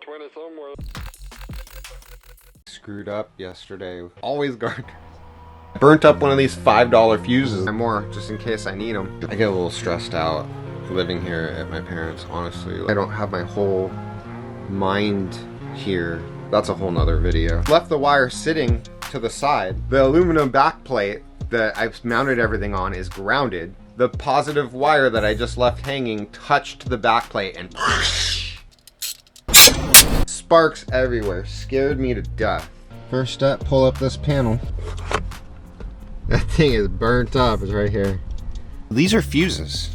20 somewhere. Screwed up yesterday. Always garden. Burnt up one of these $5 fuses. And more, just in case I need them. I get a little stressed out living here at my parents', honestly. I don't have my whole mind here. That's a whole nother video. Left the wire sitting to the side. The aluminum backplate that I've mounted everything on is grounded. The positive wire that I just left hanging touched the backplate and sparks everywhere. Scared me to death. First step, pull up this panel. That thing is burnt up. It's right here. These are fuses.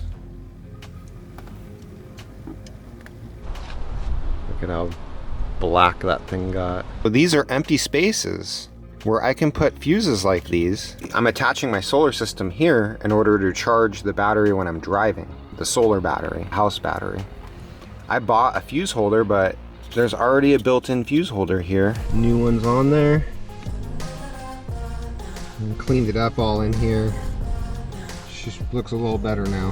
Look at how black that thing got. So these are empty spaces where I can put fuses like these. I'm attaching my solar system here in order to charge the battery when I'm driving. The solar battery, house battery. I bought a fuse holder, but there's already a built-in fuse holder here. New one's on there. And cleaned it up all in here. She looks a little better now.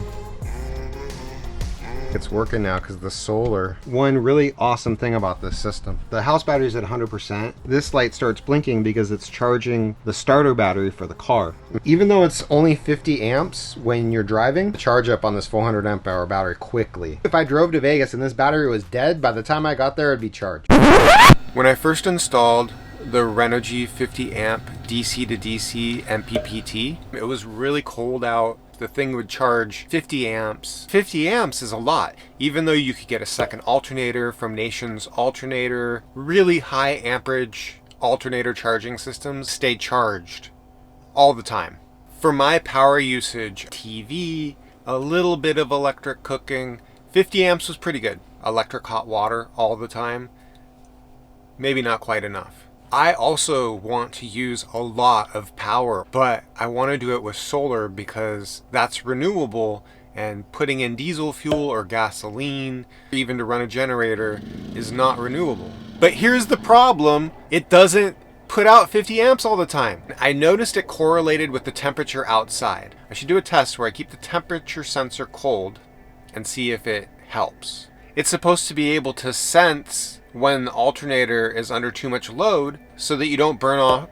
It's working now because the solar. One really awesome thing about this system, the house battery is at 100%. This light starts blinking because it's charging the starter battery for the car. Even though it's only 50 amps when you're driving, charge up on this 400 amp hour battery quickly. If I drove to Vegas and this battery was dead, by the time I got there, it'd be charged. When I first installed the Renogy 50 amp DC to DC MPPT, it was really cold out. The thing would charge 50 amps. 50 amps is a lot, even though you could get a second alternator from Nation's alternator. Really high amperage alternator charging systems stay charged all the time. For my power usage, TV, a little bit of electric cooking, 50 amps was pretty good. Electric hot water all the time, maybe not quite enough. I also want to use a lot of power, but I want to do it with solar because that's renewable, and putting in diesel fuel or gasoline, even to run a generator, is not renewable. But here's the problem, it doesn't put out 50 amps all the time. I noticed it correlated with the temperature outside. I should do a test where I keep the temperature sensor cold and see if it helps. It's supposed to be able to sense when the alternator is under too much load so that you don't burn off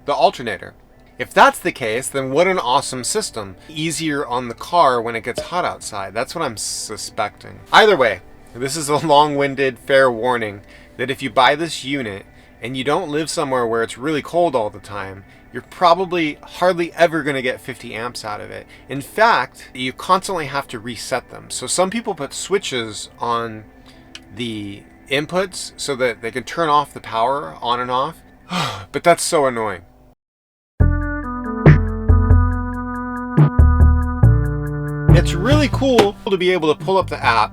the alternator. If that's the case, then what an awesome system. Easier on the car when it gets hot outside. That's what I'm suspecting. Either way, this is a long-winded fair warning that if you buy this unit and you don't live somewhere where it's really cold all the time, you're probably hardly ever going to get 50 amps out of it. In fact, you constantly have to reset them. So some people put switches on the inputs so that they can turn off the power on and off, but that's so annoying. It's really cool to be able to pull up the app,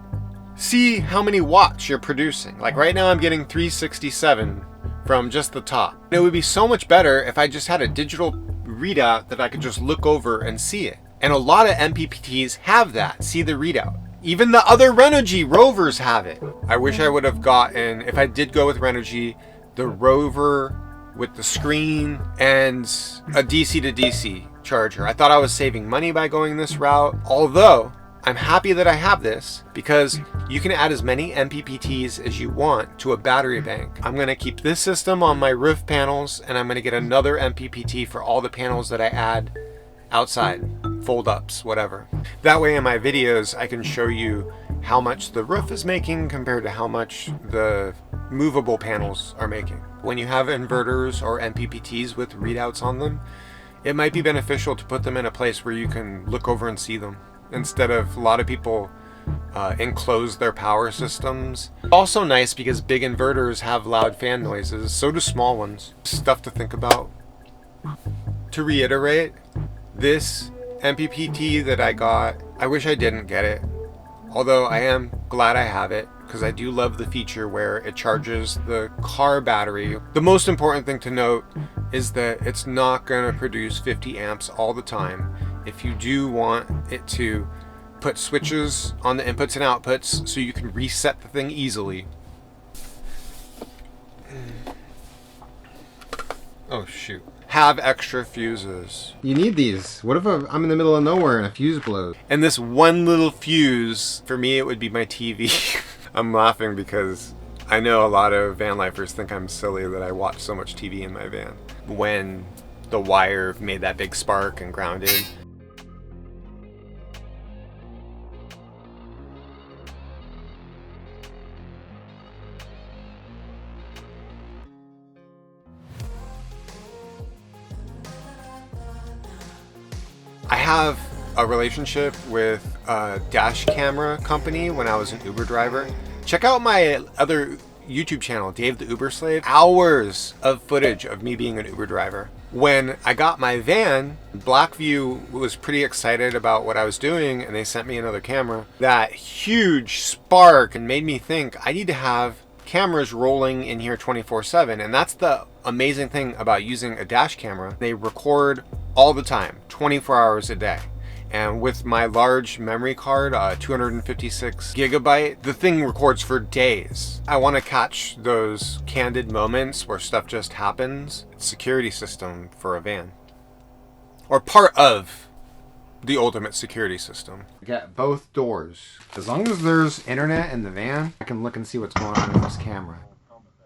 see how many watts you're producing. Like right now I'm getting 367 from just the top. It would be so much better if I just had a digital readout that I could just look over and see it. And a lot of MPPTs have that, see the readout. Even the other Renogy rovers have it. I wish I would have gotten, if I did go with Renogy, the rover with the screen and a DC to DC charger. I thought I was saving money by going this route, although I'm happy that I have this because you can add as many MPPTs as you want to a battery bank. I'm going to keep this system on my roof panels, and I'm going to get another MPPT for all the panels that I add outside, fold ups, whatever. That way in my videos I can show you how much the roof is making compared to how much the movable panels are making. When you have inverters or MPPTs with readouts on them, it might be beneficial to put them in a place where you can look over and see them, instead of a lot of people enclose their power systems. Also nice because big inverters have loud fan noises, so do small ones. Stuff to think about. To reiterate, this MPPT that I got, I wish I didn't get it. Although I am glad I have it, because I do love the feature where it charges the car battery. The most important thing to note is that it's not going to produce 50 amps all the time. If you do want it to put switches on the inputs and outputs so you can reset the thing easily. Oh shoot. Have extra fuses. You need these. What if I'm in the middle of nowhere and a fuse blows? And this one little fuse, for me it would be my TV. I'm laughing because I know a lot of van lifers think I'm silly that I watch so much TV in my van. When the wire made that big spark and grounded. I have a relationship with a dash camera company when I was an Uber driver. Check out my other YouTube channel, Dave the Uber Slave. Hours of footage of me being an Uber driver. When I got my van, Blackview was pretty excited about what I was doing and they sent me another camera. That huge spark and made me think I need to have cameras rolling in here 24/7, and that's the amazing thing about using a dash camera. They record all the time, 24 hours a day. And with my large memory card, 256 gigabyte, the thing records for days. I want to catch those candid moments where stuff just happens. It's a security system for a van, or part of the ultimate security system. Get both doors. As long as there's internet in the van, I can look and see what's going on in this camera.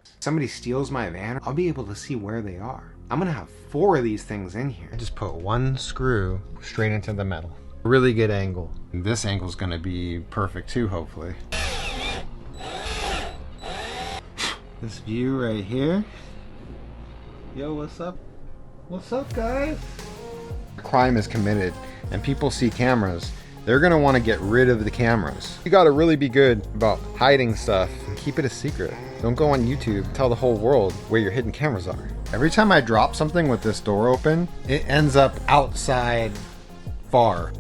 If somebody steals my van, I'll be able to see where they are. I'm gonna have 4 of these things in here. I just put 1 screw straight into the metal. Really good angle. And this angle is gonna be perfect too, hopefully. This view right here. Yo, what's up? What's up, guys? Crime is committed and people see cameras. They're gonna want to get rid of the cameras. You gotta really be good about hiding stuff and keep it a secret. Don't go on YouTube, tell the whole world where your hidden cameras are. Every time I drop something with this door open, it ends up outside far.